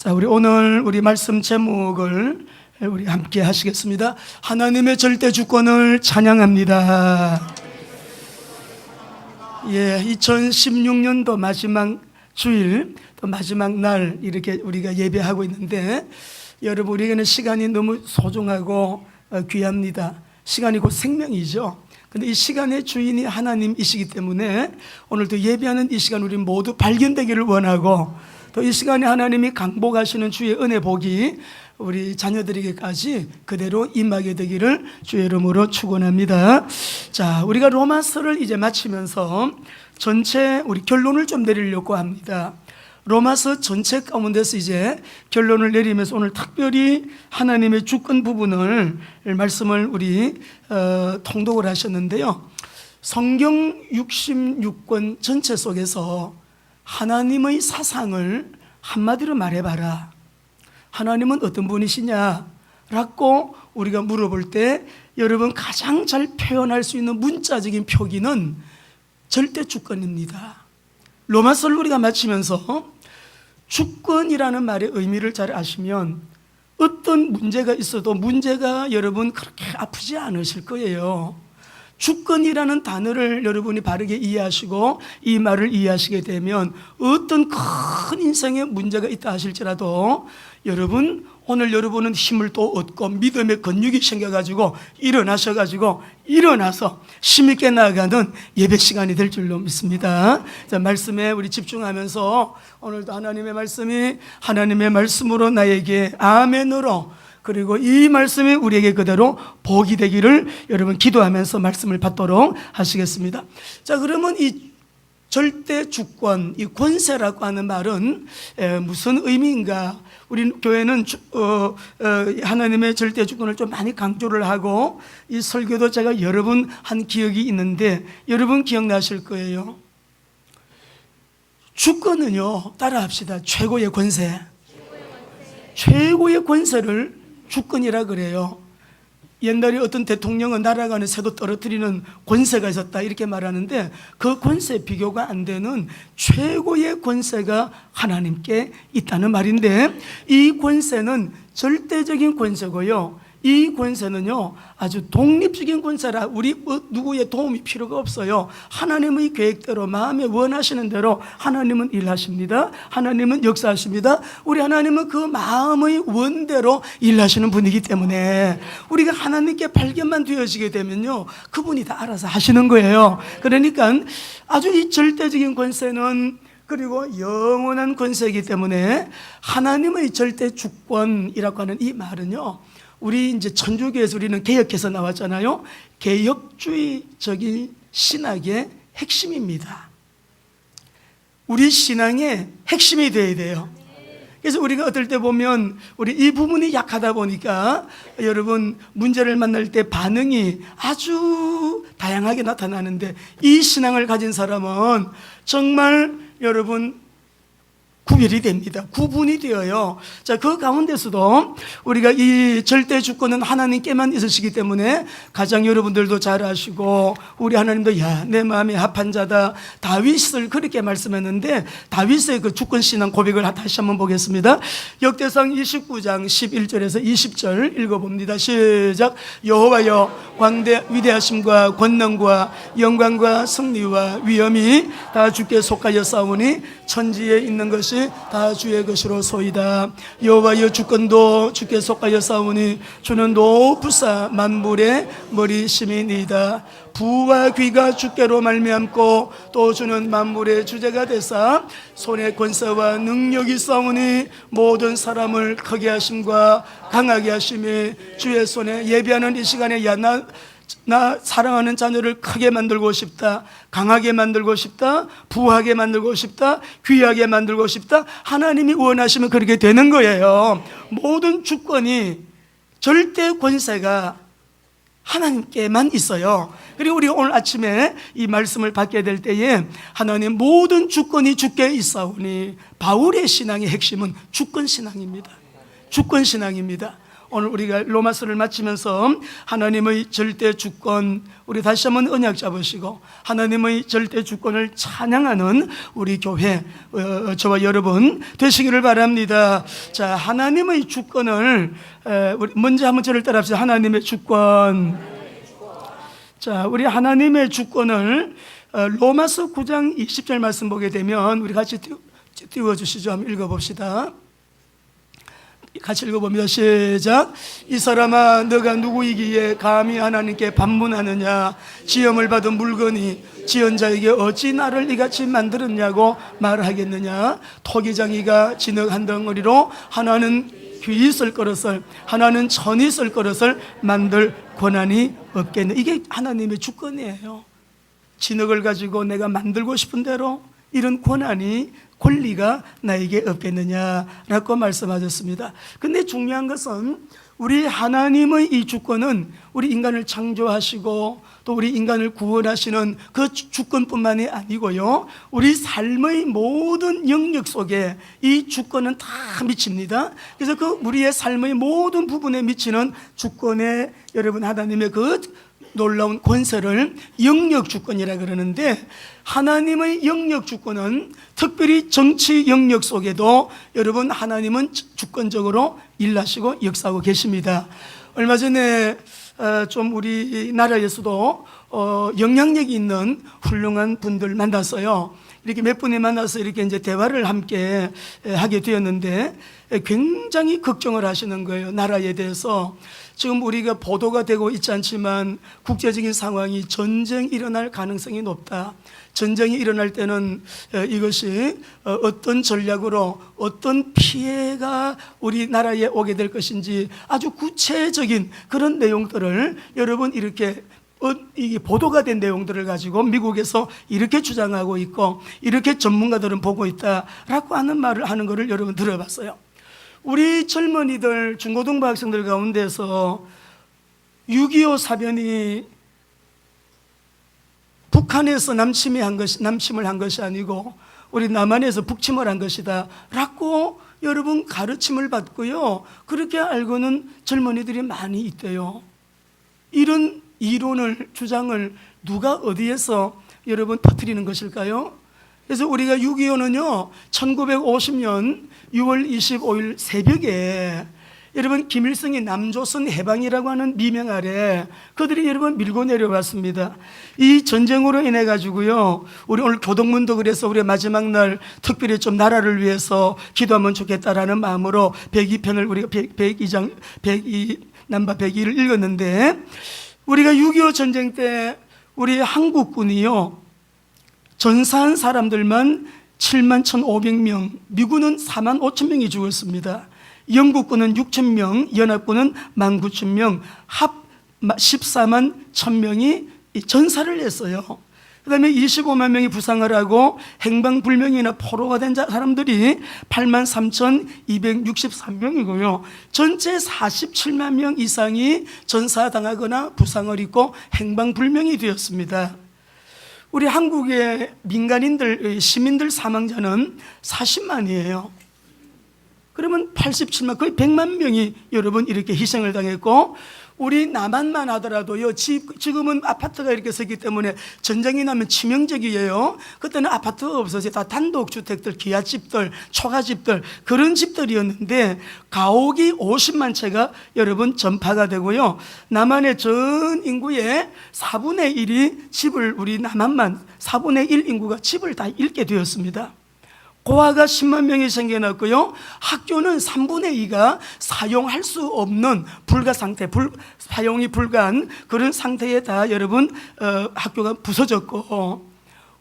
자, 우리 오늘 우리 말씀 제목을 우리 함께 하시겠습니다. 하나님의 절대 주권을 찬양합니다. 예, 2016년도 마지막 주일, 또 마지막 날 이렇게 우리가 예배하고 있는데, 여러분 우리에게는 시간이 너무 소중하고 귀합니다. 시간이 곧 생명이죠. 근데 이 시간의 주인이 하나님이시기 때문에 오늘도 예배하는 이 시간 우리 모두 발견되기를 원하고, 또 이 시간에 하나님이 강복하시는 주의 은혜 복이 우리 자녀들에게까지 그대로 임하게 되기를 주의 이름으로 축원합니다. 자, 우리가 로마서를 이제 마치면서 전체 우리 결론을 좀 내리려고 합니다. 로마서 전체 가운데서 이제 결론을 내리면서 오늘 특별히 하나님의 주권 부분을 말씀을 우리 통독을 하셨는데요. 성경 66권 전체 속에서 하나님의 사상을 한마디로 말해봐라, 하나님은 어떤 분이시냐라고 우리가 물어볼 때 여러분 가장 잘 표현할 수 있는 문자적인 표기는 절대 주권입니다. 로마서를 우리가 마치면서 주권이라는 말의 의미를 잘 아시면 어떤 문제가 있어도 문제가 여러분 그렇게 아프지 않으실 거예요. 주권이라는 단어를 여러분이 바르게 이해하시고 이 말을 이해하시게 되면 어떤 큰 인생에 문제가 있다 하실지라도 여러분, 오늘 여러분은 힘을 또 얻고 믿음의 근육이 생겨가지고 일어나서 힘있게 나아가는 예배 시간이 될 줄로 믿습니다. 자, 말씀에 우리 집중하면서 오늘도 하나님의 말씀이 하나님의 말씀으로 나에게 아멘으로, 그리고 이 말씀이 우리에게 그대로 복이 되기를 여러분 기도하면서 말씀을 받도록 하시겠습니다. 자, 그러면 이 절대 주권, 이 권세라고 하는 말은 무슨 의미인가? 우리 교회는 하나님의 절대 주권을 좀 많이 강조를 하고, 이 설교도 제가 여러 번 한 기억이 있는데 여러분 기억나실 거예요. 주권은요, 따라합시다. 최고의 권세. 최고의 권세를 주권이라 그래요. 옛날에 어떤 대통령은 나라가 안에 새도 떨어뜨리는 권세가 있었다 이렇게 말하는데, 그 권세 비교가 안 되는 최고의 권세가 하나님께 있다는 말인데, 이 권세는 절대적인 권세고요, 이 권세는요 아주 독립적인 권세라 우리 누구의 도움이 필요가 없어요. 하나님의 계획대로 마음에 원하시는 대로 하나님은 일하십니다. 하나님은 역사하십니다. 우리 하나님은 그 마음의 원대로 일하시는 분이기 때문에 우리가 하나님께 발견만 되어지게 되면요 그분이 다 알아서 하시는 거예요. 그러니까 아주 이 절대적인 권세는, 그리고 영원한 권세이기 때문에 하나님의 절대 주권이라고 하는 이 말은요, 우리 이제 천주교에서 우리는 개혁해서 나왔잖아요. 개혁주의적인 신학의 핵심입니다. 우리 신앙의 핵심이 되어야 돼요. 그래서 우리가 어떨 때 보면 우리 이 부분이 약하다 보니까 여러분 문제를 만날 때 반응이 아주 다양하게 나타나는데, 이 신앙을 가진 사람은 정말 여러분 구별이 됩니다. 구분이 되어요. 자, 그 가운데서도 우리가 이 절대 주권은 하나님께만 있으시기 때문에 가장 여러분들도 잘 아시고, 우리 하나님도 야, 내 마음에 합한 자다, 다윗을 그렇게 말씀했는데, 다윗의 그 주권 신앙 고백을 다시 한번 보겠습니다. 역대상 29장 11절에서 20절 읽어봅니다. 시작. 여호와여, 광대 위대하심과 권능과 영광과 승리와 위엄이 다 주께 속하여 싸우니 천지에 있는 것이 다 주의 것으로 소이다. 여호와여, 주권도 주께 속하여 싸우니 주는 높으사 만물의 머리심이니이다. 부와 귀가 주께로 말미암고 또 주는 만물의 주제가 되사 손의 권세와 능력이 싸우니 모든 사람을 크게 하심과 강하게 하심이 주의 손에. 예배하는 이 시간에 나 사랑하는 자녀를 크게 만들고 싶다, 강하게 만들고 싶다, 부하게 만들고 싶다, 귀하게 만들고 싶다. 하나님이 원하시면 그렇게 되는 거예요. 모든 주권이, 절대 권세가 하나님께만 있어요. 그리고 우리 오늘 아침에 이 말씀을 받게 될 때에 하나님 모든 주권이 주께 있사오니, 바울의 신앙의 핵심은 주권 신앙입니다. 주권 신앙입니다. 오늘 우리가 로마서를 마치면서 하나님의 절대 주권, 우리 다시 한번 언약 잡으시고 하나님의 절대 주권을 찬양하는 우리 교회, 저와 여러분 되시기를 바랍니다. 자, 하나님의 주권을 우리 먼저 한번 저를 따라합시다. 하나님의 주권. 자, 우리 하나님의 주권을 로마서 9장 20절 말씀 보게 되면 우리 같이 띄워주시죠. 한번 읽어봅시다. 같이 읽어봅니다. 시작. 이 사람아, 너가 누구이기에 감히 하나님께 반문하느냐? 지음을 받은 물건이 지은 자에게 어찌 나를 이같이 만들었냐고 말하겠느냐? 토기장이가 진흙 한 덩어리로 하나는 귀 쓸 그릇을, 하나는 천이 쓸 그릇을 만들 권한이 없겠네. 이게 하나님의 주권이에요. 진흙을 가지고 내가 만들고 싶은 대로 이런 권리가 나에게 없겠느냐라고 말씀하셨습니다. 근데 중요한 것은 우리 하나님의 이 주권은 우리 인간을 창조하시고 또 우리 인간을 구원하시는 그 주권뿐만이 아니고요, 우리 삶의 모든 영역 속에 이 주권은 다 미칩니다. 그래서 그 우리의 삶의 모든 부분에 미치는 주권에 여러분 하나님의 그 놀라운 권세를 영역 주권이라 그러는데, 하나님의 영역 주권은 특별히 정치 영역 속에도 여러분 하나님은 주권적으로 일하시고 역사하고 계십니다. 얼마 전에 좀 우리나라에서도 영향력이 있는 훌륭한 분들 만났어요. 이렇게 몇 분이 만나서 이렇게 이제 대화를 함께 하게 되었는데 굉장히 걱정을 하시는 거예요. 나라에 대해서. 지금 우리가 보도가 되고 있지 않지만 국제적인 상황이 전쟁이 일어날 가능성이 높다. 전쟁이 일어날 때는 이것이 어떤 전략으로 어떤 피해가 우리나라에 오게 될 것인지 아주 구체적인 그런 내용들을 여러분 이렇게 이게 보도가 된 내용들을 가지고 미국에서 이렇게 주장하고 있고 이렇게 전문가들은 보고 있다라고 하는 말을 하는 것을 여러분 들어봤어요. 우리 젊은이들, 중고등부 학생들 가운데서 6.25 사변이 북한에서 남침을 한 것이 아니고 우리 남한에서 북침을 한 것이다 라고 여러분 가르침을 받고요, 그렇게 알고는 젊은이들이 많이 있대요. 이런 이론을, 주장을 누가 어디에서 여러분 터뜨리는 것일까요? 그래서 우리가 6.25는요 1950년 6월 25일 새벽에 여러분 김일성이 남조선 해방이라고 하는 미명 아래 그들이 여러분 밀고 내려왔습니다. 이 전쟁으로 인해 가지고요, 우리 오늘 교동문도 그래서 우리 마지막 날 특별히 좀 나라를 위해서 기도하면 좋겠다라는 마음으로 102편을 우리가 102장 102 넘버 102를 읽었는데, 우리가 6.25 전쟁 때 우리 한국군이요 전사한 사람들만 7만 1,500명, 미군은 4만 5천 명이 죽었습니다. 영국군은 6천 명, 연합군은 19,000명, 합 14만 1,000명이 전사를 했어요. 그 다음에 25만 명이 부상을 하고 행방불명이나 포로가 된 사람들이 83,263명이고요. 전체 47만 명 이상이 전사당하거나 부상을 입고 행방불명이 되었습니다. 우리 한국의 민간인들, 시민들 사망자는 40만이에요. 그러면 87만, 거의 100만 명이 여러분 이렇게 희생을 당했고, 우리 남한만 하더라도요, 지금은 아파트가 이렇게 서기 때문에 전쟁이 나면 치명적이에요. 그때는 아파트가 없어서 다 단독주택들, 기아집들, 초가집들, 그런 집들이었는데 가옥이 50만 채가 여러분 전파가 되고요, 남한의 전 인구의 4분의 1이 집을, 우리 남한만 4분의 1 인구가 집을 다 잃게 되었습니다. 고아가 10만 명이 생겨났고요, 학교는 3분의 2가 사용할 수 없는 불가 상태, 사용이 불가한 그런 상태에 다 여러분 학교가 부서졌고,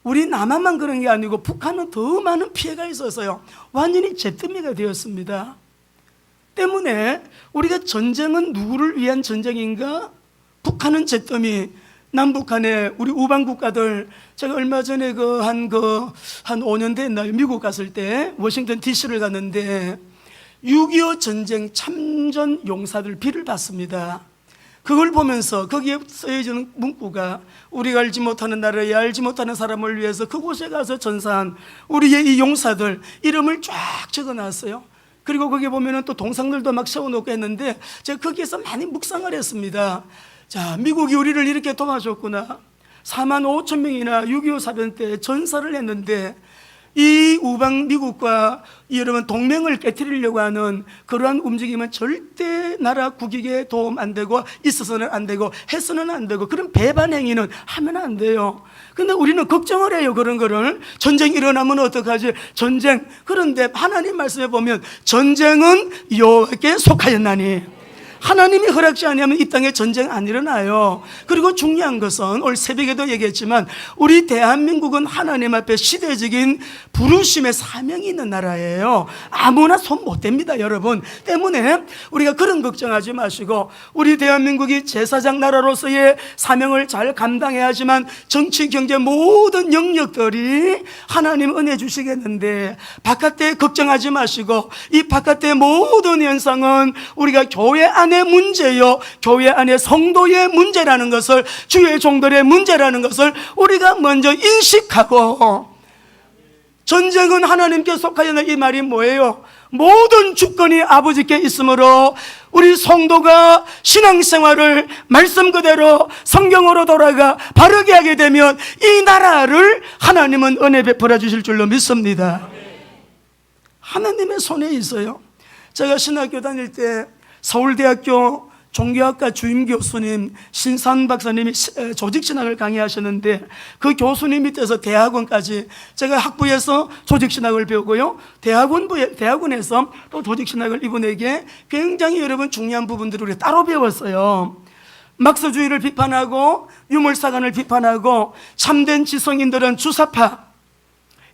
우리 남한만 그런 게 아니고 북한은 더 많은 피해가 있어서요 완전히 잿더미가 되었습니다. 때문에 우리가 전쟁은 누구를 위한 전쟁인가? 북한은 잿더미, 남북한의 우리 우방 국가들, 제가 얼마 전에 한 5년 됐나요? 미국 갔을 때 워싱턴 DC를 갔는데 6.25 전쟁 참전 용사들 비를 봤습니다. 그걸 보면서 거기에 쓰여지는 문구가 우리가 알지 못하는 나라에 알지 못하는 사람을 위해서 그곳에 가서 전사한 우리의 이 용사들 이름을 쫙 적어놨어요. 그리고 거기 보면은 또 동상들도 막 세워놓고 했는데 제가 거기에서 많이 묵상을 했습니다. 자, 미국이 우리를 이렇게 도와줬구나. 4만 5천 명이나 6.25 사변 때 전사를 했는데 이 우방 미국과 여러분 동맹을 깨트리려고 하는 그러한 움직임은 절대 나라 국익에 도움 안 되고 있어서는 안 되고 해서는 안 되고 그런 배반 행위는 하면 안 돼요. 근데 우리는 걱정을 해요. 그런 거를 전쟁이 일어나면 어떡하지? 전쟁. 그런데 하나님 말씀에 보면 전쟁은 여호와께 속하였나니 하나님이 허락지 아니하면 이 땅에 전쟁 안 일어나요. 그리고 중요한 것은 오늘 새벽에도 얘기했지만 우리 대한민국은 하나님 앞에 시대적인 부르심의 사명이 있는 나라예요. 아무나 손 못 댑니다, 여러분. 때문에 우리가 그런 걱정하지 마시고 우리 대한민국이 제사장 나라로서의 사명을 잘 감당해야 하지만 정치, 경제 모든 영역들이 하나님 은혜 주시겠는데 바깥에 걱정하지 마시고 이 바깥의 모든 현상은 우리가 교회 안에 문제요, 교회 안에 성도의 문제라는 것을, 주의 종들의 문제라는 것을 우리가 먼저 인식하고, 전쟁은 하나님께 속하였는 이 말이 뭐예요? 모든 주권이 아버지께 있으므로 우리 성도가 신앙생활을 말씀 그대로 성경으로 돌아가 바르게 하게 되면 이 나라를 하나님은 은혜 베풀어 주실 줄로 믿습니다. 하나님의 손에 있어요. 제가 신학교 다닐 때 서울대학교 종교학과 주임 교수님 신산 박사님이 조직신학을 강의하셨는데 그 교수님 밑에서 대학원까지 제가 학부에서 조직신학을 배우고요, 대학원에서 또 조직신학을 이분에게 굉장히 여러분 중요한 부분들을 우리가 따로 배웠어요. 막스주의를 비판하고 유물사관을 비판하고 참된 지성인들은 주사파,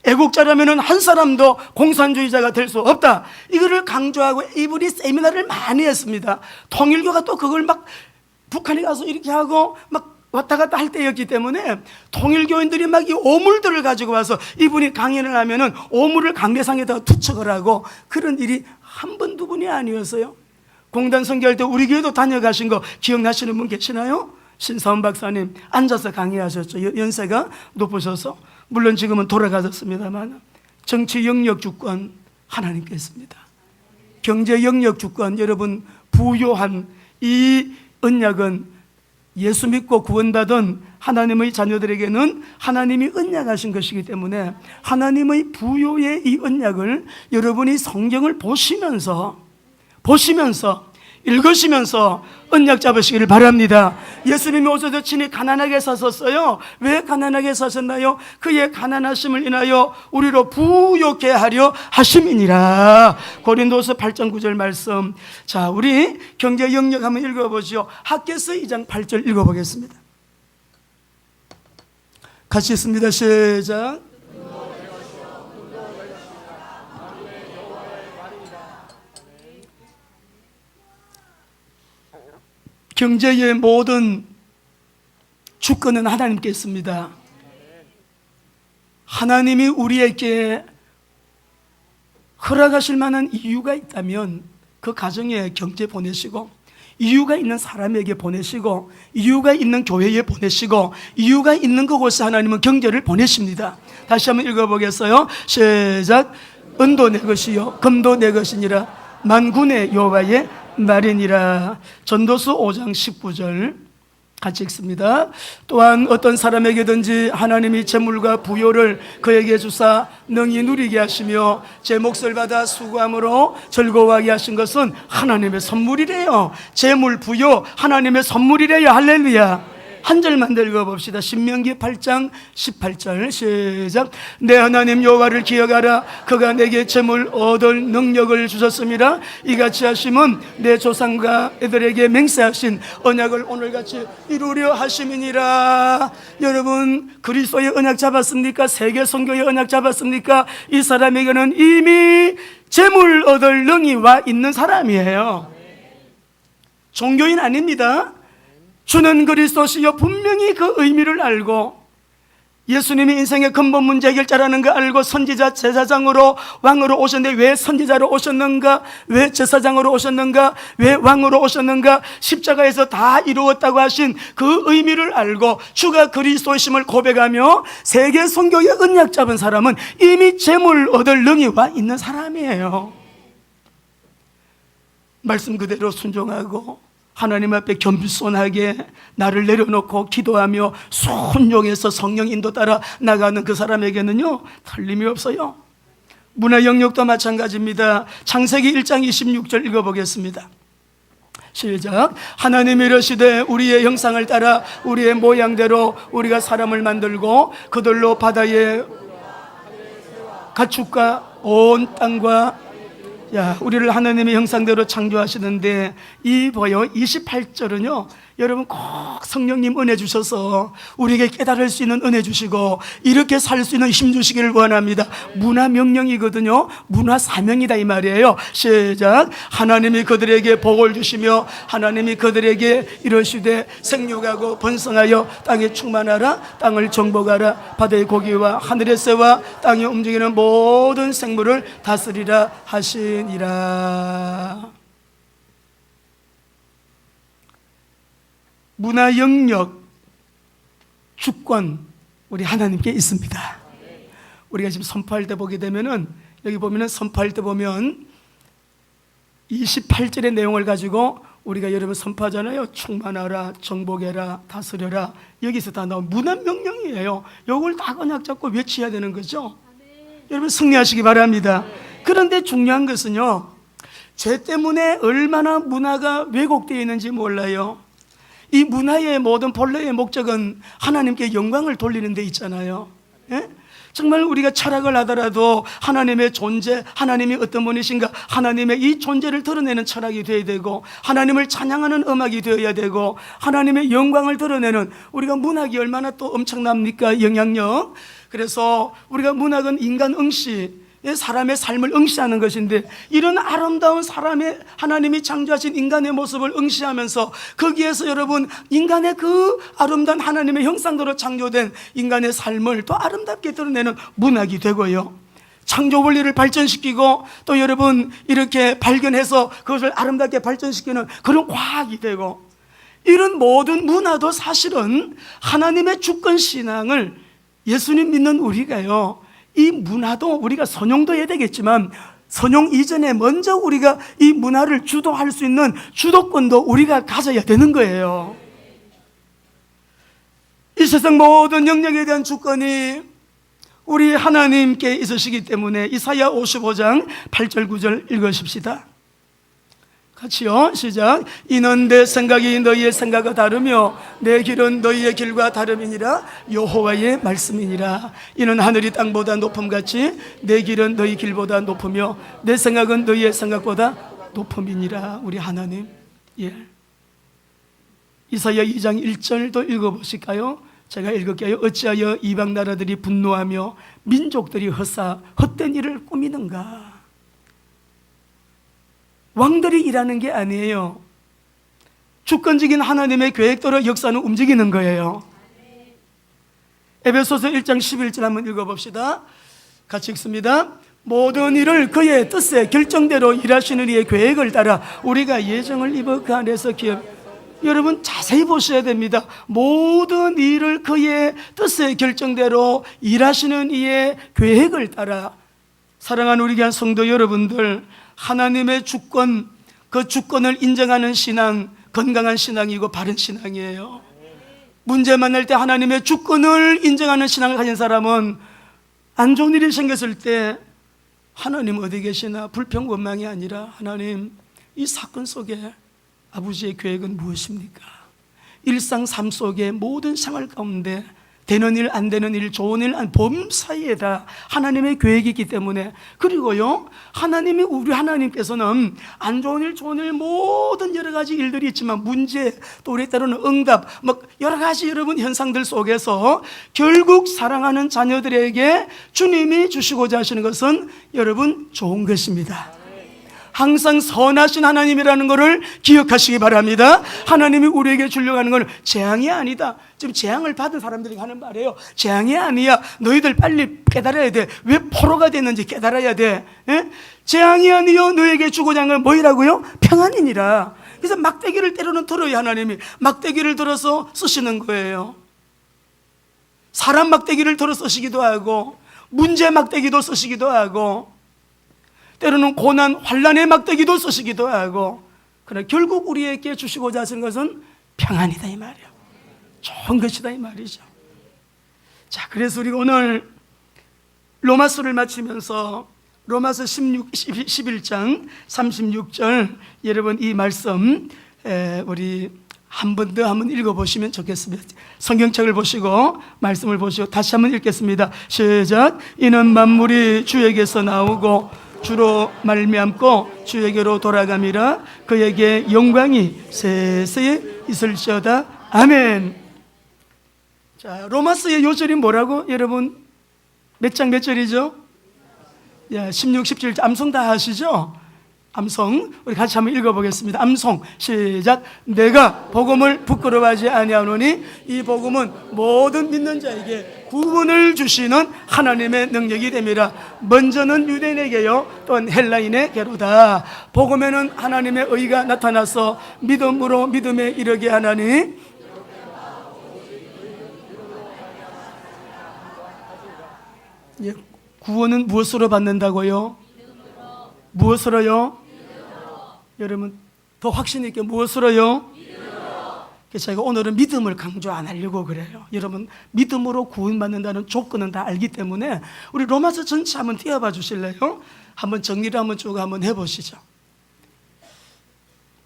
애국자라면 한 사람도 공산주의자가 될 수 없다, 이거를 강조하고 이분이 세미나를 많이 했습니다. 통일교가 또 그걸 막 북한에 가서 이렇게 하고 막 왔다 갔다 할 때였기 때문에 통일교인들이 막 이 오물들을 가지고 와서 이분이 강연을 하면은 오물을 강대상에다가 투척을 하고 그런 일이 한 번, 두 번이 아니었어요. 공단 선교할 때 우리 교회도 다녀가신 거 기억나시는 분 계시나요? 신사원 박사님 앉아서 강의하셨죠. 연세가 높으셔서. 물론 지금은 돌아가셨습니다만 정치 영역 주권 하나님께 있습니다. 경제 영역 주권 여러분 부요한 이 언약은 예수 믿고 구원받은 하나님의 자녀들에게는 하나님이 언약하신 것이기 때문에 하나님의 부요의 이 언약을 여러분이 성경을 보시면서 읽으시면서 언약 잡으시기를 바랍니다. 예수님이 오셔서 친히 가난하게 사셨어요. 왜 가난하게 사셨나요? 그의 가난하심을 인하여 우리로 부요케 하려 하심이니라. 고린도서 8장 9절 말씀. 자, 우리 경제 영역 한번 읽어보시오. 학개서 2장 8절 읽어보겠습니다. 같이 있습니다. 시작. 경제의 모든 주권은 하나님께 있습니다. 하나님이 우리에게 허락하실 만한 이유가 있다면 그 가정에 경제 보내시고, 이유가 있는 사람에게 보내시고, 이유가 있는 교회에 보내시고, 이유가 있는 그곳에 하나님은 경제를 보내십니다. 다시 한번 읽어보겠어요. 시작. 은도 내 것이요 금도 내 것이니라 만군의 여호와의 말이니라. 전도서 5장 19절 같이 읽습니다. 또한 어떤 사람에게든지 하나님이 재물과 부요를 그에게 주사 능히 누리게 하시며 제 몫을 받아 수고함으로 즐거워하게 하신 것은 하나님의 선물이래요. 재물 부요 하나님의 선물이래요. 할렐루야. 한 절만 더 읽어봅시다. 신명기 8장 18절 시작. 내 하나님 여호와를 기억하라. 그가 내게 재물 얻을 능력을 주셨습니다. 이같이 하심은 내 조상과 애들에게 맹세하신 언약을 오늘같이 이루려 하심이니라. 여러분 그리스도의 언약 잡았습니까? 세계 선교의 언약 잡았습니까? 이 사람에게는 이미 재물 얻을 능이 와 있는 사람이에요. 종교인 아닙니다. 주는 그리스도시요 분명히 그 의미를 알고 예수님이 인생의 근본 문제 해결자라는 거 알고 선지자 제사장으로 왕으로 오셨는데 왜 선지자로 오셨는가? 왜 제사장으로 오셨는가? 왜 왕으로 오셨는가? 십자가에서 다 이루었다고 하신 그 의미를 알고 주가 그리스도이심을 고백하며 세계 선교의 언약 잡은 사람은 이미 재물 얻을 능이 와 있는 사람이에요. 말씀 그대로 순종하고 하나님 앞에 겸손하게 나를 내려놓고 기도하며 순종해서 성령 인도 따라 나가는 그 사람에게는요, 틀림이 없어요. 문화 영역도 마찬가지입니다. 창세기 1장 26절 읽어보겠습니다. 시작. 하나님이 이르시되 우리의 형상을 따라 우리의 모양대로 우리가 사람을 만들고 그들로 바다의 가축과 온 땅과, 우리를 하나님의 형상대로 창조하시는데, 이 보여 28절은요, 여러분 꼭 성령님 은혜 주셔서 우리에게 깨달을 수 있는 은혜 주시고 이렇게 살 수 있는 힘 주시기를 원합니다. 문화 명령이거든요. 문화 사명이다 이 말이에요. 시작. 하나님이 그들에게 복을 주시며 하나님이 그들에게 이르시되 생육하고 번성하여 땅에 충만하라. 땅을 정복하라. 바다의 고기와 하늘의 새와 땅에 움직이는 모든 생물을 다스리라 하시니라. 문화 영역, 주권, 우리 하나님께 있습니다. 우리가 지금 선포할 때 보게 되면은, 여기 보면은 선포할 때 보면 28절의 내용을 가지고 우리가 여러분 선포하잖아요. 충만하라, 정복해라, 다스려라. 여기서 다 나온 문화 명령이에요. 이걸 다 언약 잡고 외쳐야 되는 거죠. 여러분 승리하시기 바랍니다. 그런데 중요한 것은요, 죄 때문에 얼마나 문화가 왜곡되어 있는지 몰라요. 이 문화의 모든 본래의 목적은 하나님께 영광을 돌리는 데 있잖아요. 예? 정말 우리가 철학을 하더라도 하나님의 존재, 하나님이 어떤 분이신가, 하나님의 이 존재를 드러내는 철학이 되어야 되고, 하나님을 찬양하는 음악이 되어야 되고, 하나님의 영광을 드러내는, 우리가 문학이 얼마나 또 엄청납니까? 영향력. 그래서 우리가 문학은 인간 응시, 사람의 삶을 응시하는 것인데, 이런 아름다운 사람의 하나님이 창조하신 인간의 모습을 응시하면서 거기에서 여러분 인간의 그 아름다운 하나님의 형상대로 창조된 인간의 삶을 또 아름답게 드러내는 문학이 되고요, 창조 원리를 발전시키고 또 여러분 이렇게 발견해서 그것을 아름답게 발전시키는 그런 과학이 되고, 이런 모든 문화도 사실은 하나님의 주권 신앙을, 예수님 믿는 우리가요, 이 문화도 우리가 선용도 해야 되겠지만 선용 이전에 먼저 우리가 이 문화를 주도할 수 있는 주도권도 우리가 가져야 되는 거예요. 이 세상 모든 영역에 대한 주권이 우리 하나님께 있으시기 때문에 이사야 55장 8절 9절 읽으십시다. 같이요. 시작. 이는 내 생각이 너희의 생각과 다르며 내 길은 너희의 길과 다름이니라. 여호와의 말씀이니라. 이는 하늘이 땅보다 높음같이 내 길은 너희 길보다 높으며 내 생각은 너희의 생각보다 높음이니라. 우리 하나님. 이사야 2장 1절도 읽어보실까요? 제가 읽을게요. 어찌하여 이방 나라들이 분노하며 민족들이 헛된 일을 꾸미는가. 왕들이 일하는 게 아니에요. 주권적인 하나님의 계획대로 역사는 움직이는 거예요. 에베소서 1장 11절 한번 읽어봅시다. 같이 읽습니다. 모든 일을 그의 뜻에 결정대로 일하시는 이의 계획을 따라 우리가 예정을 입어 그 안에서 여러분 자세히 보셔야 됩니다. 모든 일을 그의 뜻에 결정대로 일하시는 이의 계획을 따라. 사랑하는 우리 교회 성도 여러분들, 하나님의 주권, 그 주권을 인정하는 신앙, 건강한 신앙이고 바른 신앙이에요. 문제 만날 때 하나님의 주권을 인정하는 신앙을 가진 사람은 안 좋은 일이 생겼을 때 하나님 어디 계시나 불평 원망이 아니라, 하나님 이 사건 속에 아버지의 계획은 무엇입니까? 일상 삶 속에 모든 생활 가운데 되는 일, 안 되는 일, 좋은 일, 범사이에 다 하나님의 계획이 있기 때문에. 그리고요, 하나님이, 우리 하나님께서는 안 좋은 일, 좋은 일, 모든 여러 가지 일들이 있지만 문제, 또 우리 때로는 응답, 여러 가지 여러분 현상들 속에서 결국 사랑하는 자녀들에게 주님이 주시고자 하시는 것은 여러분 좋은 것입니다. 항상 선하신 하나님이라는 것을 기억하시기 바랍니다. 하나님이 우리에게 주려고 하는 건 재앙이 아니다. 지금 재앙을 받은 사람들이 하는 말이에요. 재앙이 아니야. 너희들 빨리 깨달아야 돼. 왜 포로가 됐는지 깨달아야 돼. 재앙이 아니요 너에게 주고자 하는 건 뭐이라고요? 평안이니라. 그래서 막대기를 때로는 들어야 하나님이 막대기를 들어서 쓰시는 거예요. 사람 막대기를 들어 쓰시기도 하고, 문제 막대기도 쓰시기도 하고, 때로는 고난, 환난의 막대기도 쓰시기도 하고, 그러나 결국 우리에게 주시고자 하시는 것은 평안이다 이 말이에요. 좋은 것이다 이 말이죠. 자, 그래서 우리가 오늘 로마서를 마치면서 로마서 11장 36절 여러분 이 말씀 우리 한 번 더 한번 읽어보시면 좋겠습니다. 성경책을 보시고 말씀을 보시고 다시 한번 읽겠습니다. 시작. 이는 만물이 주에게서 나오고 주로 말미암고 주에게로 돌아감이라 그에게 영광이 세세에 있을지어다. 아멘. 자, 로마서의 요절이 뭐라고 여러분 몇 장 몇 절이죠? 16, 17 암송 다 하시죠? 암송 우리 같이 한번 읽어보겠습니다. 암송 시작. 내가 복음을 부끄러워하지 아니하노니 이 복음은 모든 믿는 자에게 구원을 주시는 하나님의 능력이 됨이라. 먼저는 유대인에게요 또한 헬라인에게로다. 복음에는 하나님의 의가 나타나서 믿음으로 믿음에 이르게 하나니 구원은 무엇으로 받는다고요? 무엇으로요? 여러분 더 확신 있게 무엇으로요? 그래서 제가 오늘은 믿음을 강조 안 하려고 그래요. 여러분 믿음으로 구원받는다는 조건은 다 알기 때문에 우리 로마서 전체 한번 띄워봐 주실래요? 한번 정리를 한번 쭉 한번 해보시죠.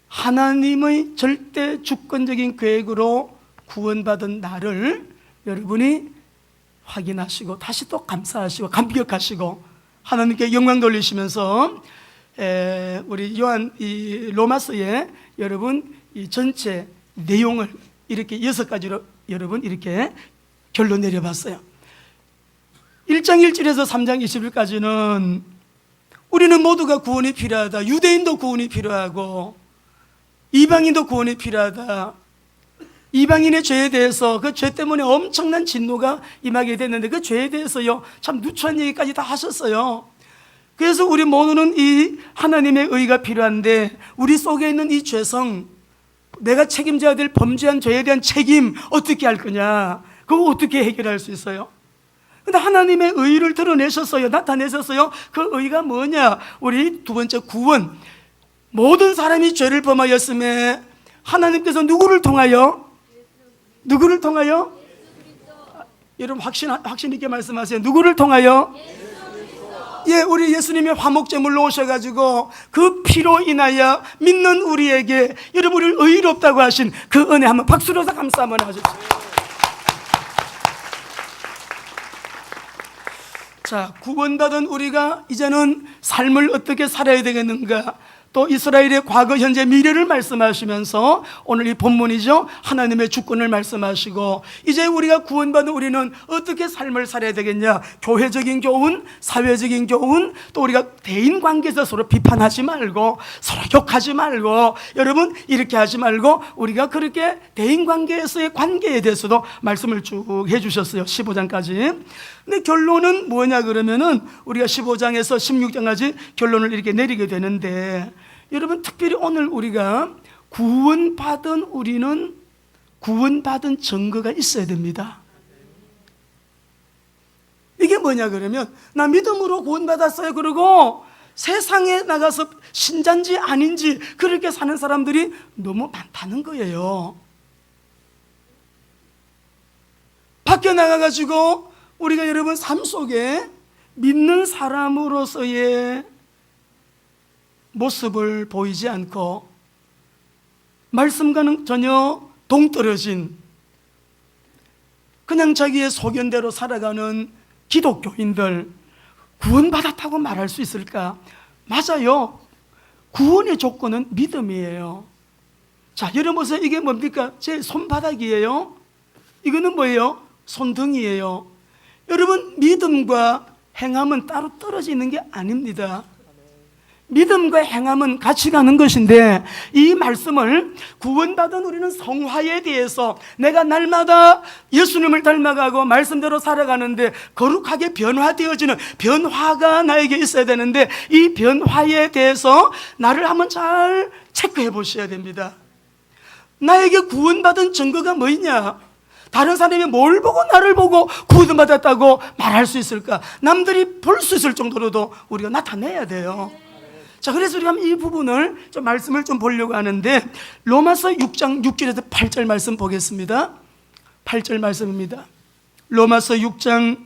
하나님의 절대 주권적인 계획으로 구원받은 나를 여러분이 확인하시고 다시 또 감사하시고 감격하시고 하나님께 영광 돌리시면서 우리 요한 이 로마서에 여러분 이 전체 내용을 이렇게 6가지로 여러분 이렇게 결론 내려봤어요. 1장 1절에서 3장 20일까지는 우리는 모두가 구원이 필요하다. 유대인도 구원이 필요하고 이방인도 구원이 필요하다. 이방인의 죄에 대해서 그 죄 때문에 엄청난 진노가 임하게 됐는데 그 죄에 대해서요 참 누추한 얘기까지 다 하셨어요. 그래서 우리 모두는 이 하나님의 의가 필요한데 우리 속에 있는 이 죄성, 내가 책임져야 될 범죄한 죄에 대한 책임 어떻게 할 거냐, 그거 어떻게 해결할 수 있어요? 근데 하나님의 의를 드러내셨어요. 나타내셨어요. 그 의가 뭐냐? 우리 두 번째 구원. 모든 사람이 죄를 범하였음에 하나님께서 누구를 통하여? 누구를 통하여? 여러분 확신 있게 말씀하세요. 누구를 통하여? 예, 우리 예수님이 화목제물로 오셔가지고 그 피로 인하여 믿는 우리에게 여러분을 의롭다고 하신 그 은혜 한번 박수로 감사 한번 하십시오. 자, 구원받은 우리가 이제는 삶을 어떻게 살아야 되겠는가? 또 이스라엘의 과거, 현재, 미래를 말씀하시면서 오늘 이 본문이죠. 하나님의 주권을 말씀하시고 이제 우리가 구원받은 우리는 어떻게 삶을 살아야 되겠냐. 교회적인 교훈, 사회적인 교훈, 또 우리가 대인관계에서 서로 비판하지 말고 서로 욕하지 말고 여러분 이렇게 하지 말고 우리가 그렇게 대인관계에서의 관계에 대해서도 말씀을 쭉 해주셨어요. 15장까지. 근데 결론은 뭐냐 그러면은 우리가 15장에서 16장까지 결론을 이렇게 내리게 되는데 여러분 특별히 오늘 우리가 구원받은 우리는 구원받은 증거가 있어야 됩니다. 이게 뭐냐 그러면 나 믿음으로 구원받았어요 그러고 세상에 나가서 신자인지 아닌지 그렇게 사는 사람들이 너무 많다는 거예요. 밖에 나가가지고 우리가 여러분 삶 속에 믿는 사람으로서의 모습을 보이지 않고 말씀과는 전혀 동떨어진 그냥 자기의 소견대로 살아가는 기독교인들 구원받았다고 말할 수 있을까? 맞아요. 구원의 조건은 믿음이에요. 자, 여러분 보세요. 이게 뭡니까? 제 손바닥이에요. 이거는 뭐예요? 손등이에요. 여러분 믿음과 행함은 따로 떨어지는 게 아닙니다. 믿음과 행함은 같이 가는 것인데 이 말씀을 구원받은 우리는 성화에 대해서 내가 날마다 예수님을 닮아가고 말씀대로 살아가는데 거룩하게 변화되어지는 변화가 나에게 있어야 되는데 이 변화에 대해서 나를 한번 잘 체크해 보셔야 됩니다. 나에게 구원받은 증거가 뭐냐? 다른 사람이 뭘 보고 나를 보고 구원받았다고 말할 수 있을까? 남들이 볼 수 있을 정도로도 우리가 나타내야 돼요. 자, 그래서 우리가 이 부분을 좀 말씀을 좀 보려고 하는데, 로마서 6장 6절에서 8절 말씀 보겠습니다. 8절 말씀입니다. 로마서 6장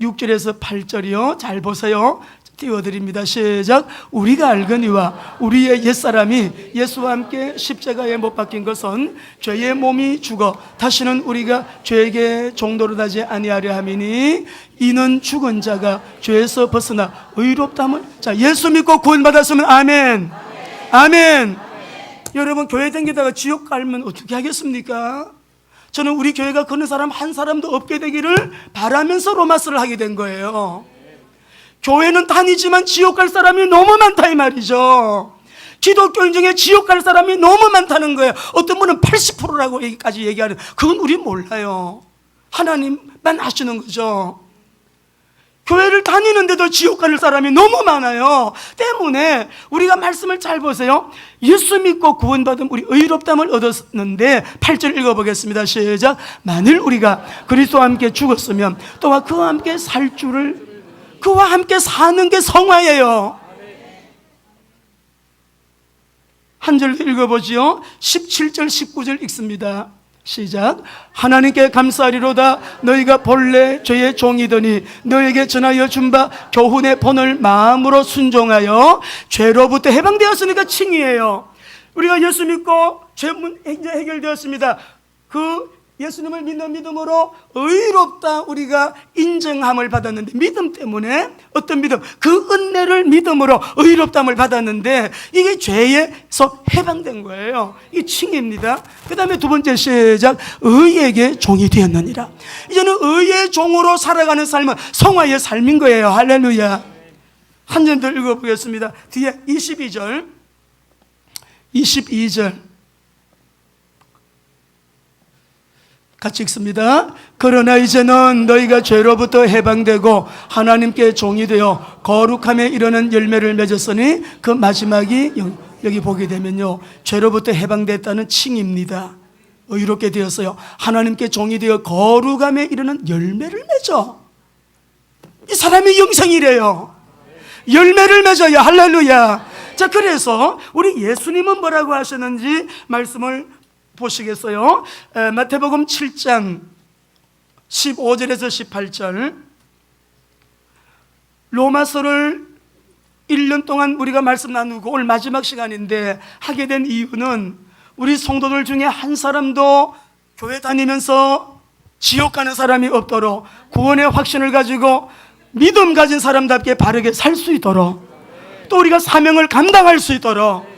6절에서 8절이요. 잘 보세요. 띄워드립니다. 시작. 우리가 알거니와 우리의 옛사람이 예수와 함께 십자가에 못 박힌 것은 죄의 몸이 죽어 다시는 우리가 죄에게 종노릇하지 아니하려 함이니, 이는 죽은 자가 죄에서 벗어나 의롭다함을. 자, 예수 믿고 구원받았으면 아멘. 아멘. 여러분, 교회 다니다가 지옥 가면 어떻게 하겠습니까? 저는 우리 교회가 그런 사람 한 사람도 없게 되기를 바라면서 로마서를 하게 된 거예요. 교회는 다니지만 지옥 갈 사람이 너무 많다 이 말이죠. 기독교인 중에 지옥 갈 사람이 너무 많다는 거예요. 어떤 분은 80%라고까지 얘기하는, 그건 우리 몰라요. 하나님만 아시는 거죠. 교회를 다니는데도 지옥 갈 사람이 너무 많아요. 때문에 우리가 말씀을 잘 보세요. 예수 믿고 구원받은 우리 의롭다함을 얻었는데, 8절 읽어보겠습니다. 시작. 만일 우리가 그리스도와 함께 죽었으면 또한 그와 함께 살 줄을, 그와 함께 사는 게 성화예요. 한 절 읽어보지요. 17절 19절 읽습니다. 시작. 하나님께 감사하리로다. 너희가 본래 죄의 종이더니 너에게 전하여 준 바 교훈의 본을 마음으로 순종하여 죄로부터 해방되었으니까 칭의해요. 우리가 예수 믿고 죄 문제 해결되었습니다. 그 예수님을 믿는 믿음으로 의롭다 우리가 인정함을 받았는데, 믿음 때문에, 어떤 믿음? 그 은혜를 믿음으로 의롭다함을 받았는데, 이게 죄에서 해방된 거예요. 이게 칭의입니다. 그 다음에 두 번째 시작. 의에게 종이 되었느니라. 이제는 의의 종으로 살아가는 삶은 성화의 삶인 거예요. 할렐루야. 한 절 더 읽어보겠습니다. 뒤에 22절 같이 읽습니다. 그러나 이제는 너희가 죄로부터 해방되고 하나님께 종이 되어 거룩함에 이르는 열매를 맺었으니, 그 마지막이 여기 보게 되면요, 죄로부터 해방됐다는 칭입니다. 의롭게 되었어요. 하나님께 종이 되어 거룩함에 이르는 열매를 맺어. 이 사람이 영생이래요. 열매를 맺어요. 할렐루야. 자, 그래서 우리 예수님은 뭐라고 하셨는지 말씀을 보시겠어요? 마태복음 7장 15절에서 18절. 로마서를 1년 동안 우리가 말씀 나누고 오늘 마지막 시간인데 하게 된 이유는, 우리 성도들 중에 한 사람도 교회 다니면서 지옥 가는 사람이 없도록, 구원의 확신을 가지고 믿음 가진 사람답게 바르게 살 수 있도록, 또 우리가 사명을 감당할 수 있도록,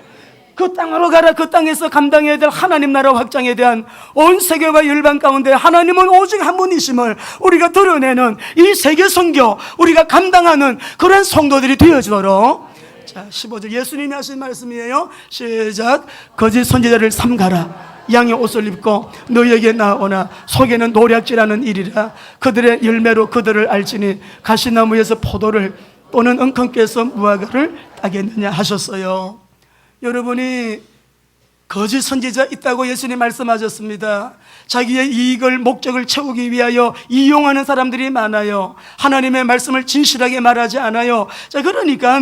그 땅으로 가라, 그 땅에서 감당해야 될 하나님 나라 확장에 대한 온 세계와 열방 가운데 하나님은 오직 한 분이심을 우리가 드러내는 이 세계 선교, 우리가 감당하는 그런 성도들이 되어지도록. 자, 15절 예수님이 하신 말씀이에요. 시작. 거짓 선지자를 삼가라. 양의 옷을 입고 너희에게 나오나 속에는 노략질하는 일이라. 그들의 열매로 그들을 알지니 가시나무에서 포도를 또는 엉겅퀴에서 무화과를 따겠느냐 하셨어요. 여러분이 거짓 선지자 있다고 예수님 말씀하셨습니다. 자기의 이익을, 목적을 채우기 위하여 이용하는 사람들이 많아요. 하나님의 말씀을 진실하게 말하지 않아요. 자, 그러니까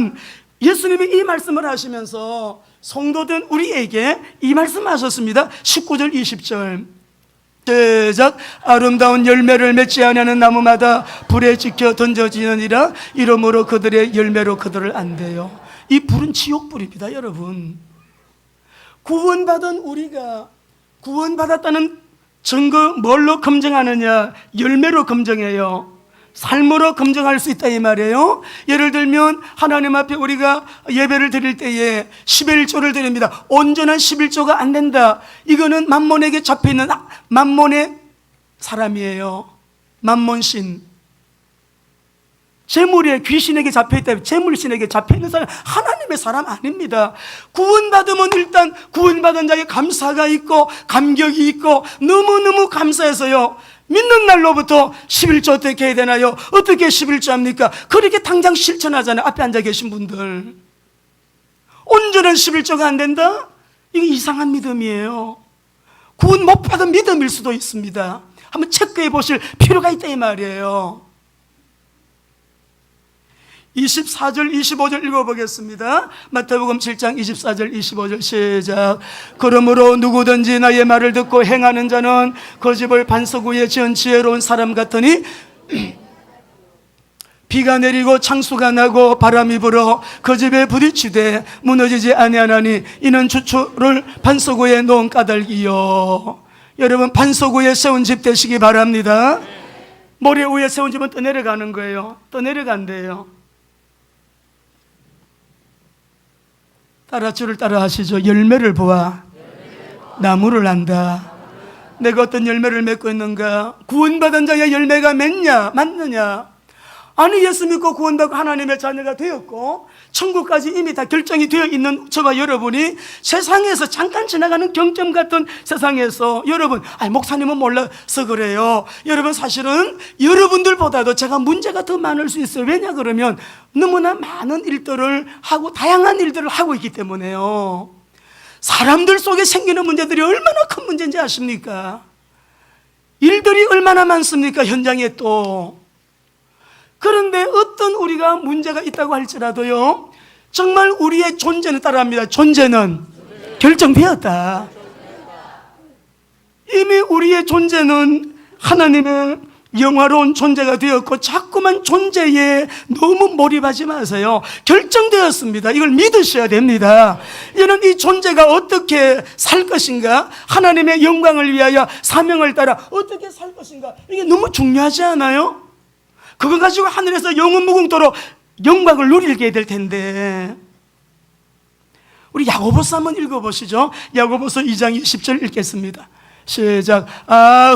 예수님이 이 말씀을 하시면서 성도된 우리에게 이 말씀하셨습니다. 19절 20절 시작. 아름다운 열매를 맺지 아니하는 나무마다 불에 지켜 던져지느니라. 이러므로 그들의 열매로 그들을 안대요. 이 불은 지옥불입니다. 여러분, 구원받은 우리가 구원받았다는 증거 뭘로 검증하느냐? 열매로 검증해요. 삶으로 검증할 수 있다 이 말이에요. 예를 들면 하나님 앞에 우리가 예배를 드릴 때에 11조를 드립니다. 온전한 11조가 안 된다, 이거는 만몬에게 잡혀있는 만몬의 사람이에요. 만몬신, 재물에, 귀신에게 잡혀있다, 재물신에게 잡혀있는 사람, 하나님의 사람 아닙니다. 구원받으면 일단 구원받은 자에게 감사가 있고 감격이 있고 너무너무 감사해서요, 믿는 날로부터 11조 어떻게 해야 되나요? 어떻게 11조 합니까? 그렇게 당장 실천하잖아요. 앞에 앉아 계신 분들. 온전한 11조가 안 된다? 이게 이상한 믿음이에요. 구원 못 받은 믿음일 수도 있습니다. 한번 체크해 보실 필요가 있다 이 말이에요. 24절 25절 읽어보겠습니다. 마태복음 7장 24절 25절 시작. 그러므로 누구든지 나의 말을 듣고 행하는 자는 그 집을 반석 위에 지은 지혜로운 사람 같으니 비가 내리고 창수가 나고 바람이 불어 그 집에 부딪히되 무너지지 아니하나니 이는 주초를 반석 위에 놓은 까닭이요. 여러분, 반석 위에 세운 집 되시기 바랍니다. 모래 위에 세운 집은 떠내려가는 거예요. 떠내려간대요. 주를 따라 하시죠. 열매를 보아 나무를 안다. 내가 어떤 열매를 맺고 있는가? 구원받은 자의 열매가 맞느냐? 아니, 예수 믿고 구원받고 하나님의 자녀가 되었고 천국까지 이미 다 결정이 되어 있는 저와 여러분이 세상에서 잠깐 지나가는 경점 같은 세상에서 여러분, 목사님은 몰라서 그래요. 여러분, 사실은 여러분들보다도 제가 문제가 더 많을 수 있어요. 왜냐 그러면 너무나 많은 일들을 하고 다양한 일들을 하고 있기 때문에요. 사람들 속에 생기는 문제들이 얼마나 큰 문제인지 아십니까? 일들이 얼마나 많습니까? 현장에 또. 그런데 어떤 우리가 문제가 있다고 할지라도요, 정말 우리의 존재는 따라합니다. 존재는 결정되었다. 이미 우리의 존재는 하나님의 영화로운 존재가 되었고 자꾸만 존재에 너무 몰입하지 마세요. 결정되었습니다. 이걸 믿으셔야 됩니다. 이는 이 존재가 어떻게 살 것인가, 하나님의 영광을 위하여 사명을 따라 어떻게 살 것인가, 이게 너무 중요하지 않아요? 그거 가지고 하늘에서 영원 무궁토록 영광을 누리게 될 텐데. 우리 야고보서 한번 읽어보시죠. 야고보서 2장 20절 읽겠습니다. 시작.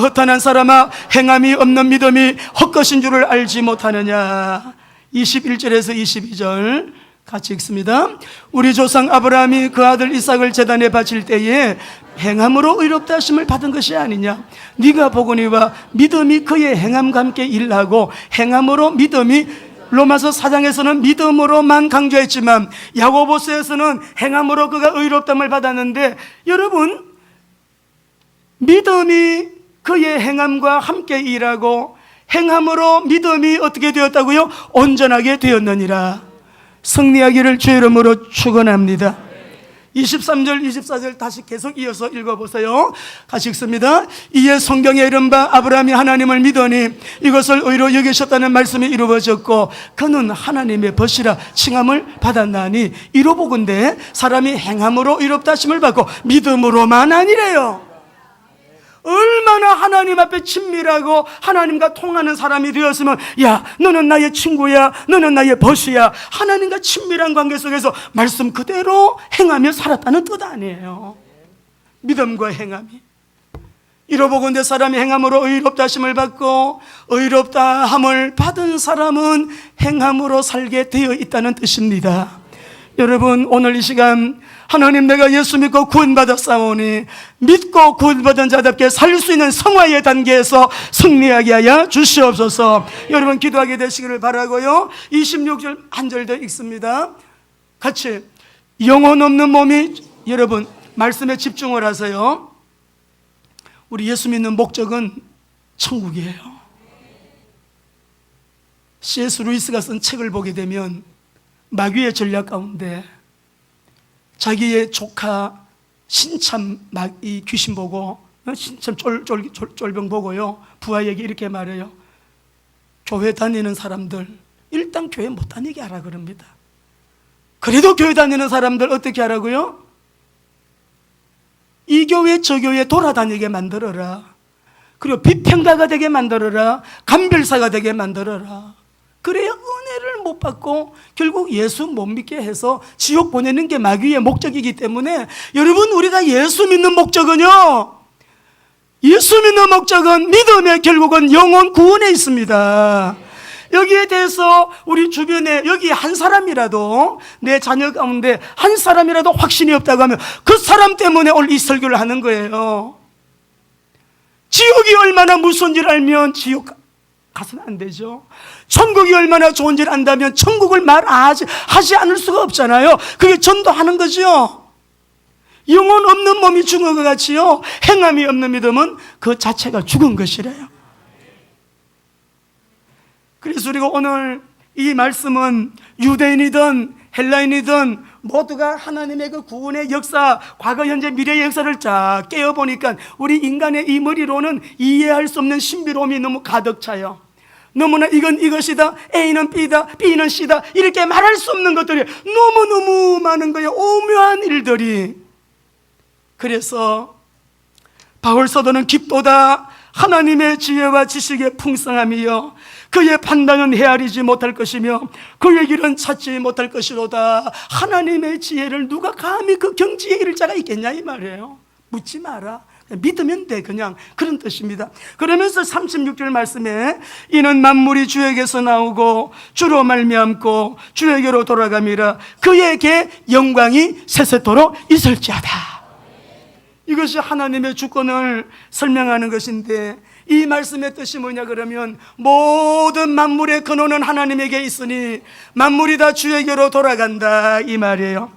허탄한 사람아, 행함이 없는 믿음이 헛것인 줄을 알지 못하느냐. 21절에서 22절 같이 읽습니다. 우리 조상 아브라함이 그 아들 이삭을 제단에 바칠 때에 행함으로 의롭다 하심을 받은 것이 아니냐. 네가 보거니와 믿음이 그의 행함과 함께 일하고 행함으로 믿음이, 로마서 4장에서는 믿음으로만 강조했지만 야고보서에서는 행함으로 그가 의롭다함을 받았는데, 여러분, 믿음이 그의 행함과 함께 일하고 행함으로 믿음이 어떻게 되었다고요? 온전하게 되었느니라. 승리하기를 주의 이름으로 축원합니다. 23절 24절 다시 계속 이어서 읽어보세요. 같이 읽습니다. 이에 성경에 이른바 아브라함이 하나님을 믿으니 이것을 의로 여기셨다는 말씀이 이루어졌고 그는 하나님의 벗이라 칭함을 받았나니, 이로보건대 사람이 행함으로 의롭다 하심을 받고 믿음으로만 아니래요. 얼마나 하나님 앞에 친밀하고 하나님과 통하는 사람이 되었으면, 야, 너는 나의 친구야, 너는 나의 벗이야, 하나님과 친밀한 관계 속에서 말씀 그대로 행하며 살았다는 뜻 아니에요. 믿음과 행함이. 이로보건대 사람이 행함으로 의롭다 하심을 받고 의롭다 함을 받은 사람은 행함으로 살게 되어 있다는 뜻입니다. 여러분, 오늘 이 시간 하나님, 내가 예수 믿고 구원받았사오니 믿고 구원받은 자답게 살 수 있는 성화의 단계에서 승리하게 하여 주시옵소서. 여러분, 기도하게 되시기를 바라고요. 26절 한 절 더 읽습니다. 같이. 영혼 없는 몸이, 여러분 말씀에 집중을 하세요. 우리 예수 믿는 목적은 천국이에요. C.S. 루이스가 쓴 책을 보게 되면 마귀의 전략 가운데 자기의 조카 신참 이 귀신 보고, 신참 쫄병 보고요, 부하에게 이렇게 말해요. 교회 다니는 사람들 일단 교회 못 다니게 하라 그럽니다. 그래도 교회 다니는 사람들 어떻게 하라고요? 이 교회 저 교회 돌아다니게 만들어라. 그리고 비평가가 되게 만들어라. 감별사가 되게 만들어라. 그래야 은혜를 못 받고 결국 예수 못 믿게 해서 지옥 보내는 게 마귀의 목적이기 때문에, 여러분, 우리가 예수 믿는 목적은요, 예수 믿는 목적은 믿음의 결국은 영혼 구원에 있습니다. 여기에 대해서 우리 주변에 여기 한 사람이라도, 내 자녀 가운데 한 사람이라도 확신이 없다고 하면 그 사람 때문에 오늘 이 설교를 하는 거예요. 지옥이 얼마나 무서운지를 알면 지옥 가서는 안 되죠. 천국이 얼마나 좋은지를 안다면 천국을 말하지 않을 수가 없잖아요. 그게 전도하는 거죠. 영혼 없는 몸이 죽은 것 같이요, 행함이 없는 믿음은 그 자체가 죽은 것이래요. 그래서 우리가 오늘 이 말씀은 유대인이든 헬라인이든 모두가 하나님의 그 구원의 역사, 과거, 현재, 미래의 역사를 쫙 깨어보니까 우리 인간의 이 머리로는 이해할 수 없는 신비로움이 너무 가득 차요. 너무나 이건 이것이다, A는 B다, B는 C다, 이렇게 말할 수 없는 것들이 너무너무 많은 거예요. 오묘한 일들이. 그래서 바울 사도는 깊도다 하나님의 지혜와 지식의 풍성함이요 그의 판단은 헤아리지 못할 것이며 그의 길은 찾지 못할 것이로다. 하나님의 지혜를 누가 감히 그 경지에 이를 자가 있겠냐 이 말이에요. 묻지 마라, 믿으면 돼, 그냥 그런 뜻입니다. 그러면서 36절 말씀에 이는 만물이 주에게서 나오고 주로 말미암고 주에게로 돌아감이라 그에게 영광이 세세토록 있을지어다. 이것이 하나님의 주권을 설명하는 것인데, 이 말씀의 뜻이 뭐냐 그러면 모든 만물의 근원은 하나님에게 있으니 만물이 다 주에게로 돌아간다 이 말이에요.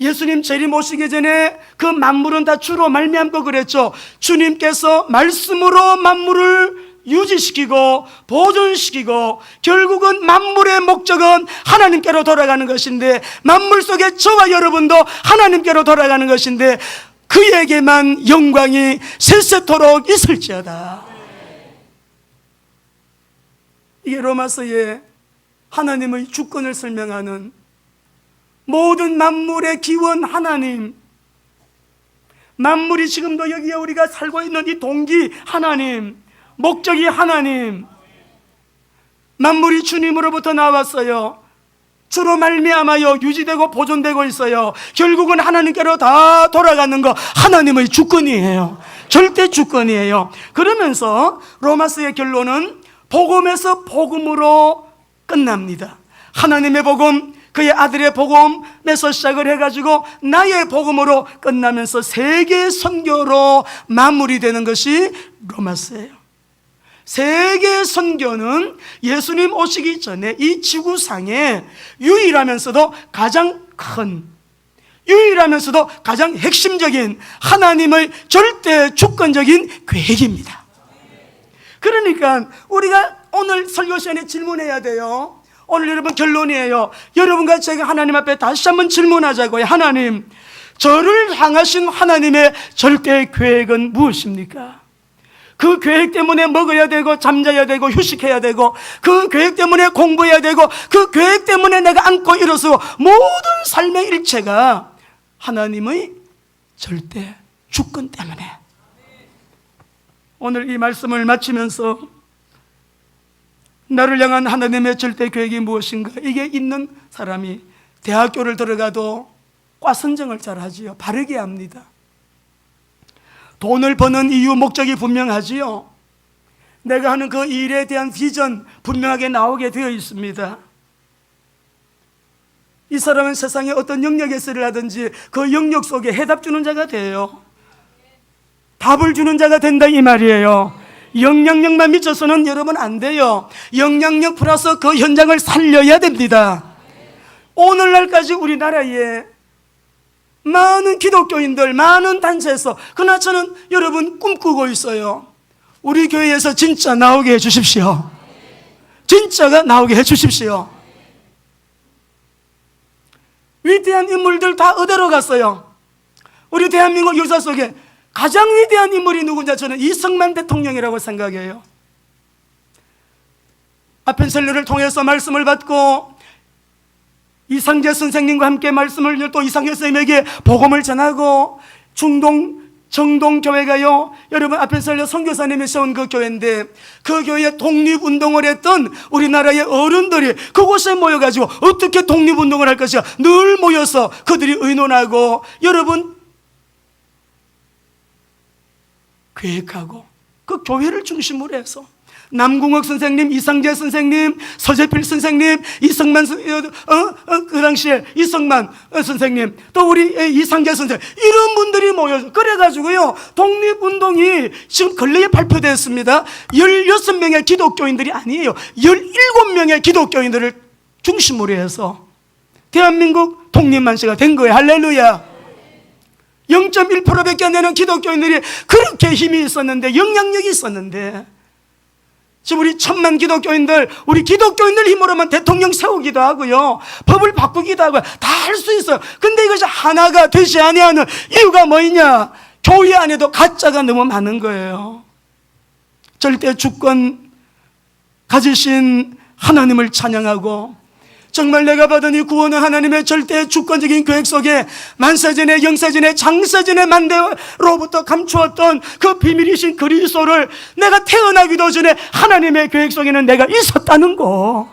예수님 재림 오시기 전에 그 만물은 다 주로 말미암고 그랬죠. 주님께서 말씀으로 만물을 유지시키고 보존시키고 결국은 만물의 목적은 하나님께로 돌아가는 것인데, 만물 속에 저와 여러분도 하나님께로 돌아가는 것인데 그에게만 영광이 세세토록 있을지어다. 이게 로마서에 하나님의 주권을 설명하는, 모든 만물의 기원 하나님, 만물이 지금도 여기에 우리가 살고 있는 이 동기 하나님, 목적이 하나님, 만물이 주님으로부터 나왔어요. 주로 말미암아요 유지되고 보존되고 있어요. 결국은 하나님께로 다 돌아가는 거 하나님의 주권이에요. 절대 주권이에요. 그러면서 로마서의 결론은 복음에서 복음으로 끝납니다. 하나님의 복음, 그의 아들의 복음에서 시작을 해가지고 나의 복음으로 끝나면서 세계 선교로 마무리되는 것이 로마서예요. 세계 선교는 예수님 오시기 전에 이 지구상에 유일하면서도 가장 큰, 유일하면서도 가장 핵심적인 하나님의 절대 주권적인 계획입니다. 그러니까 우리가 오늘 설교 시간에 질문해야 돼요. 오늘 여러분 결론이에요. 여러분과 제가 하나님 앞에 다시 한번 질문하자고요. 하나님, 저를 향하신 하나님의 절대 계획은 무엇입니까? 그 계획 때문에 먹어야 되고 잠자야 되고 휴식해야 되고, 그 계획 때문에 공부해야 되고, 그 계획 때문에 내가 안고 일어서고, 모든 삶의 일체가 하나님의 절대 주권 때문에. 오늘 이 말씀을 마치면서 나를 향한 하나님의 절대 계획이 무엇인가, 이게 있는 사람이 대학교를 들어가도 과 선정을 잘 하지요. 바르게 합니다. 돈을 버는 이유, 목적이 분명하지요. 내가 하는 그 일에 대한 비전 분명하게 나오게 되어 있습니다. 이 사람은 세상에 어떤 영역에서 일을 하든지 그 영역 속에 해답 주는 자가 돼요. 답을 주는 자가 된다 이 말이에요. 영향력만 미쳐서는 여러분 안 돼요. 영향력 플러스 그 현장을 살려야 됩니다. 오늘날까지 우리나라에 많은 기독교인들, 많은 단체에서, 그러나 저는 여러분 꿈꾸고 있어요. 우리 교회에서 진짜 나오게 해 주십시오. 진짜가 나오게 해 주십시오. 위대한 인물들 다 어디로 갔어요? 우리 대한민국 역사 속에 가장 위대한 인물이 누군지 저는 이승만 대통령이라고 생각해요. 아펜셀러를 통해서 말씀을 받고 이상재 선생님과 함께 말씀을, 또 이상재 선생님에게 복음을 전하고, 정동 교회가요, 여러분 아펜셀러 선교사님이 세운 그 교회인데, 그 교회에 독립운동을 했던 우리나라의 어른들이 그곳에 모여가지고 어떻게 독립운동을 할 것이야 늘 모여서 그들이 의논하고, 여러분 계획하고, 그 교회를 중심으로 해서 남궁옥 선생님, 이상재 선생님, 서재필 선생님, 이성만 그 당시에 이성만 선생님, 또 우리 이상재 선생님, 이런 분들이 모여서 그래가지고요 독립운동이 지금 근래에 발표됐습니다. 16명의 기독교인들이 아니에요. 17명의 기독교인들을 중심으로 해서 대한민국 독립만세가 된 거예요. 할렐루야. 0.1%밖에 안 되는 기독교인들이 그렇게 힘이 있었는데, 영향력이 있었는데, 지금 우리 천만 기독교인들, 우리 기독교인들 힘으로만 대통령 세우기도 하고요, 법을 바꾸기도 하고 다 할 수 있어요. 근데 이것이 하나가 되지 아니하는 이유가 뭐냐? 교회 안에도 가짜가 너무 많은 거예요. 절대 주권 가지신 하나님을 찬양하고, 정말 내가 받은 이 구원은 하나님의 절대 주권적인 계획 속에 만세전에 영세전에 장세전에 만대로부터 감추었던 그 비밀이신 그리스도를 내가 태어나기도 전에 하나님의 계획 속에는 내가 있었다는 거,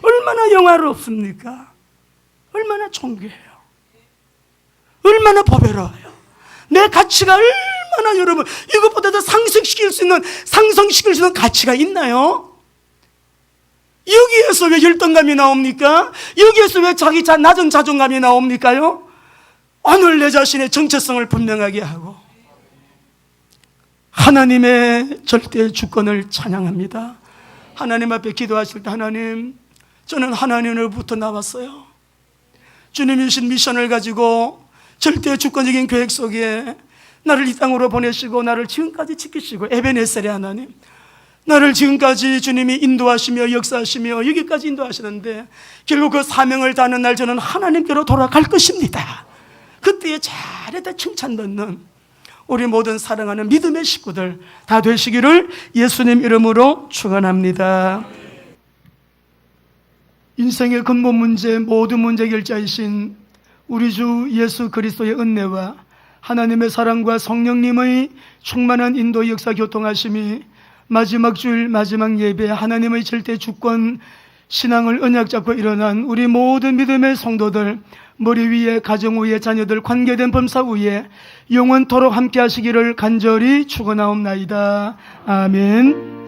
얼마나 영화롭습니까? 얼마나 존귀해요. 얼마나 보배로워요. 내 가치가 얼마나, 여러분, 이것보다 더 상승시킬 수 있는 가치가 있나요? 여기에서 왜 열등감이 나옵니까? 여기에서 왜 자기 낮은 자존감이 나옵니까요? 오늘 내 자신의 정체성을 분명하게 하고 하나님의 절대 주권을 찬양합니다. 하나님 앞에 기도하실 때, 하나님, 저는 하나님으로부터 나왔어요. 주님이신 미션을 가지고 절대 주권적인 계획 속에 나를 이 땅으로 보내시고 나를 지금까지 지키시고, 에베네셀의 하나님, 나를 지금까지 주님이 인도하시며 역사하시며 여기까지 인도하시는데 결국 그 사명을 다하는 날 저는 하나님께로 돌아갈 것입니다. 그때에 잘했다 칭찬 듣는 우리 모든 사랑하는 믿음의 식구들 다 되시기를 예수님 이름으로 축원합니다. 인생의 근본 문제, 모든 문제 결자이신 우리 주 예수 그리스도의 은혜와 하나님의 사랑과 성령님의 충만한 인도 역사 교통하심이 마지막 주일 마지막 예배 하나님의 절대 주권 신앙을 언약 잡고 일어난 우리 모든 믿음의 성도들, 머리 위에 가정 위에 자녀들 관계된 범사 위에 영원토록 함께 하시기를 간절히 축원하옵나이다. 아멘.